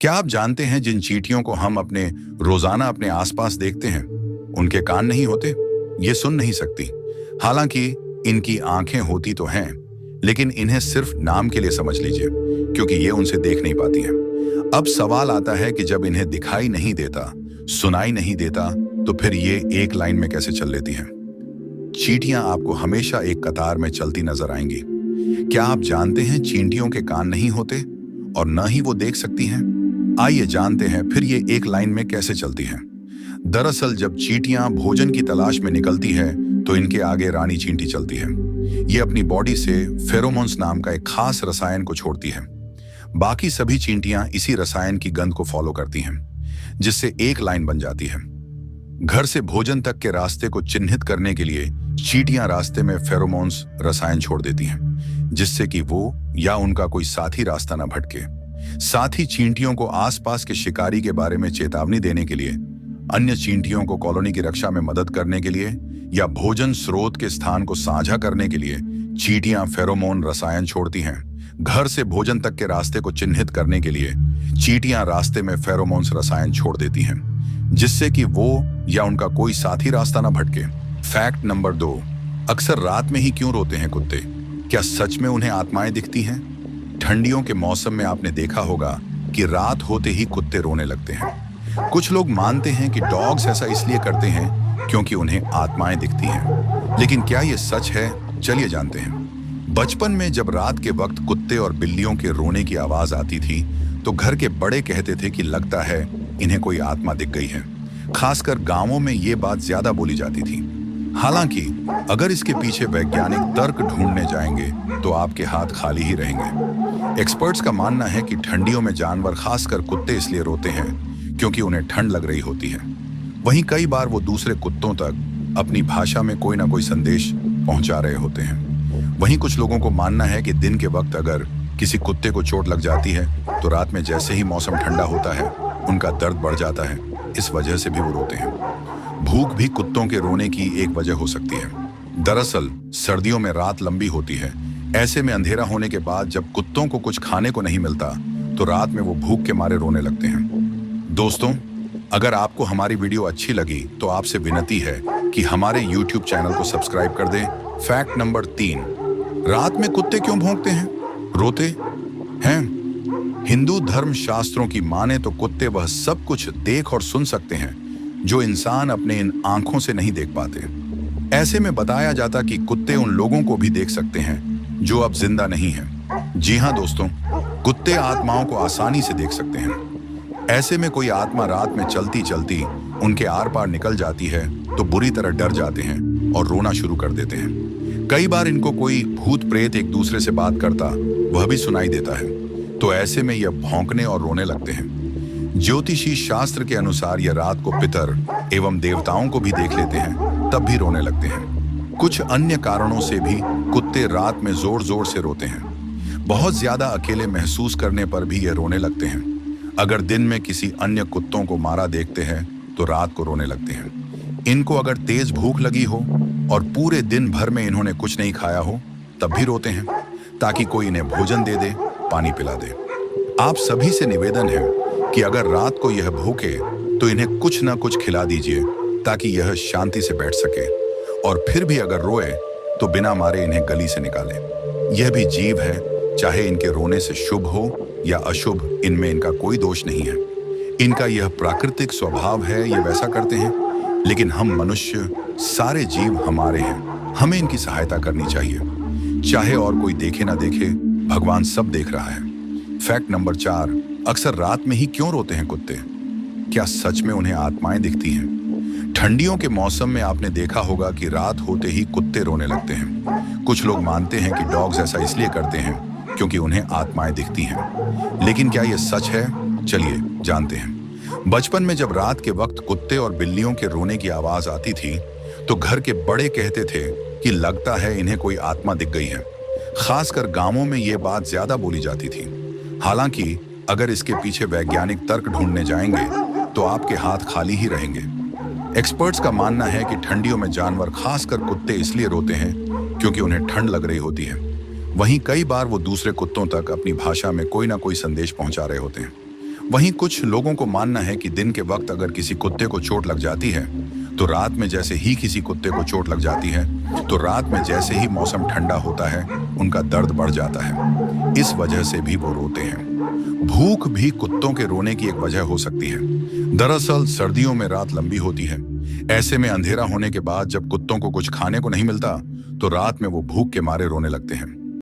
क्या आप जानते हैं जिन चींटियों को हम अपने रोजाना अपने आसपास देखते हैं, उनके कान नहीं होते, ये सुन नहीं सकती। हालांकि इनकी आंखें होती तो हैं, लेकिन इन्हें सिर्फ नाम के लिए समझ लीजिए, क्योंकि ये उनसे देख नहीं पाती हैं। अब सवाल आता है कि जब इन्हें दिखाई नहीं देता, सुनाई नहीं देता, तो फिर ये एक लाइन में कैसे चल लेती हैं? चींटियां आपको हमेशा एक कतार में चलती नजर आएंगी। क्या आप जानते हैं चींटियों के कान नहीं होते और न ही वो देख सकती हैं? आइए जानते हैं फिर ये एक लाइन में कैसे चलती हैं। दरअसल जब चींटियां भोजन की तलाश में निकलती है तो इनके आगे रानी चींटी चलती है। ये अपनी बॉडी से फेरोमोन्स नाम का एक खास रसायन को छोड़ती है। बाकी सभी चींटियां इसी रसायन की गंध को फॉलो करती हैं, जिससे एक लाइन बन जाती है। घर से भोजन तक के रास्ते को चिन्हित करने के लिए चींटियां रास्ते में फेरोमोन्स रसायन छोड़ देती हैं, जिससे कि वो या उनका कोई साथी रास्ता न भटके। साथ ही चींटियों को आसपास के शिकारी के बारे में चेतावनी देने के लिए, अन्य चींटियों को कॉलोनी की रक्षा में मदद करने के लिए या भोजन स्रोत के स्थान को साझा करने के लिए चींटियां फेरोमोन रसायन छोड़ती हैं। घर से भोजन तक के रास्ते को चिन्हित करने के लिए चींटियां रास्ते में फेरोमोन्स रसायन छोड़ देती हैं, जिससे कि वो या उनका कोई साथी रास्ता न भटके। फैक्ट नंबर 2, अक्सर रात में ही क्यों रोते हैं कुत्ते? क्या सच में उन्हें आत्माएं दिखती हैं? ठंडियों के मौसम में आपने देखा होगा कि रात होते ही कुत्ते रोने लगते हैं। कुछ लोग मानते हैं कि डॉग्स ऐसा इसलिए करते हैं क्योंकि उन्हें आत्माएं दिखती हैं, लेकिन क्या ये सच है? चलिए जानते हैं। बचपन में जब रात के वक्त कुत्ते और बिल्लियों के रोने की आवाज आती थी तो घर के बड़े कहते थे कि लगता है इन्हें कोई आत्मा दिख गई है। खासकर गांवों में ये बात ज्यादा बोली जाती थी। हालांकि अगर इसके पीछे वैज्ञानिक तर्क ढूंढने जाएंगे तो आपके हाथ खाली ही रहेंगे। एक्सपर्ट्स का मानना है कि ठंडियों में जानवर, खासकर कुत्ते, इसलिए रोते हैं क्योंकि उन्हें ठंड लग रही होती है। वहीं कई बार वो दूसरे कुत्तों तक अपनी भाषा में कोई ना कोई संदेश पहुंचा रहे होते हैं। वहीं कुछ लोगों को मानना है कि दिन के वक्त अगर किसी कुत्ते को चोट लग जाती है तो रात में जैसे ही मौसम ठंडा होता है उनका दर्द बढ़ जाता है, इस वजह से भी वो रोते हैं। भूख भी कुत्तों के रोने की एक वजह हो सकती है। दरअसल सर्दियों में रात लंबी होती है। ऐसे में अंधेरा होने के बाद जब कुत्तों को कुछ खाने को नहीं मिलता तो रात में वो भूख के मारे रोने लगते हैं। दोस्तों, अगर आपको हमारी वीडियो अच्छी लगी तो आपसे विनती है कि हमारे YouTube चैनल को सब्सक्राइब कर दें। फैक्ट नंबर 3, रात में कुत्ते क्यों भौंकते हैं, रोते हैं? हिंदू धर्म शास्त्रों की माने तो कुत्ते वह सब कुछ देख और सुन सकते हैं जो इंसान अपने इन आंखों से नहीं देख पाते। ऐसे में बताया जाता कि कुत्ते उन लोगों को भी देख सकते हैं जो अब जिंदा नहीं हैं। जी हाँ दोस्तों, कुत्ते आत्माओं को आसानी से देख सकते हैं। ऐसे में कोई आत्मा रात में चलती चलती उनके आर पार निकल जाती है तो बुरी तरह डर जाते हैं और रोना शुरू कर देते हैं। कई बार इनको कोई भूत प्रेत एक दूसरे से बात करता वह भी सुनाई देता है, तो ऐसे में यह भौंकने और रोने लगते हैं। ज्योतिषी शास्त्र के अनुसार यह रात को पितर एवं देवताओं को भी देख लेते हैं, तब भी रोने लगते हैं। कुछ अन्य कारणों से भी कुत्ते रात में जोर जोर से रोते हैं। बहुत ज्यादा अकेले महसूस करने पर भी ये रोने लगते हैं। अगर दिन में किसी अन्य कुत्तों को मारा देखते हैं तो रात को रोने लगते हैं। इनको अगर तेज भूख लगी हो और पूरे दिन भर में इन्होंने कुछ नहीं खाया हो तब भी रोते हैं, ताकि कोई इन्हें भोजन दे दे, पानी पिला दे। आप सभी से निवेदन है कि अगर रात को यह भूखे तो इन्हें कुछ ना कुछ खिला दीजिए ताकि यह शांति से बैठ सके, और फिर भी अगर रोए तो बिना मारे इन्हें गली से निकालें। यह भी जीव है, चाहे इनके रोने से शुभ हो या अशुभ, इनमें इनका कोई दोष नहीं है। इनका यह प्राकृतिक स्वभाव है, ये वैसा करते हैं। लेकिन हम मनुष्य, सारे जीव हमारे हैं, हमें इनकी सहायता करनी चाहिए। चाहे और कोई देखे ना देखे, भगवान सब देख रहा है। फैक्ट नंबर 4, अक्सर रात में ही क्यों रोते हैं कुत्ते? क्या सच में उन्हें आत्माएं दिखती हैं? ठंडियों के मौसम में आपने देखा होगा कि रात होते ही कुत्ते रोने लगते हैं। कुछ लोग मानते हैं कि डॉग्स ऐसा इसलिए करते हैं क्योंकि उन्हें आत्माएं दिखती हैं, लेकिन क्या यह सच है? चलिए जानते हैं। बचपन में जब रात के वक्त कुत्ते और बिल्लियों के रोने की आवाज आती थी तो घर के बड़े कहते थे कि लगता है इन्हें कोई आत्मा दिख गई है। खासकर गांवों में ये बात ज्यादा बोली जाती थी। हालांकि अगर इसके पीछे वैज्ञानिक तर्क ढूंढने जाएंगे तो आपके हाथ खाली ही रहेंगे। एक्सपर्ट्स का मानना है कि ठंडियों में जानवर, खासकर कुत्ते, इसलिए रोते हैं क्योंकि उन्हें ठंड लग रही होती है। वहीं कई बार वो दूसरे कुत्तों तक अपनी भाषा में कोई ना कोई संदेश पहुंचा रहे होते हैं। वहीं कुछ लोगों को मानना है कि दिन के वक्त अगर किसी कुत्ते को चोट लग जाती है तो रात में जैसे ही किसी कुत्ते को चोट लग जाती है तो रात में जैसे ही मौसम ठंडा होता है उनका दर्द बढ़ जाता है। इस वजह से भी वो रोते हैं। भूख भी कुत्तों के रोने की एक वजह हो सकती है। दरअसल सर्दियों में रात लंबी होती है। ऐसे में अंधेरा होने के बाद जब कुत्तों को कुछ खाने को नहीं मिलता तो रात में वो भूख के मारे रोने लगते हैं।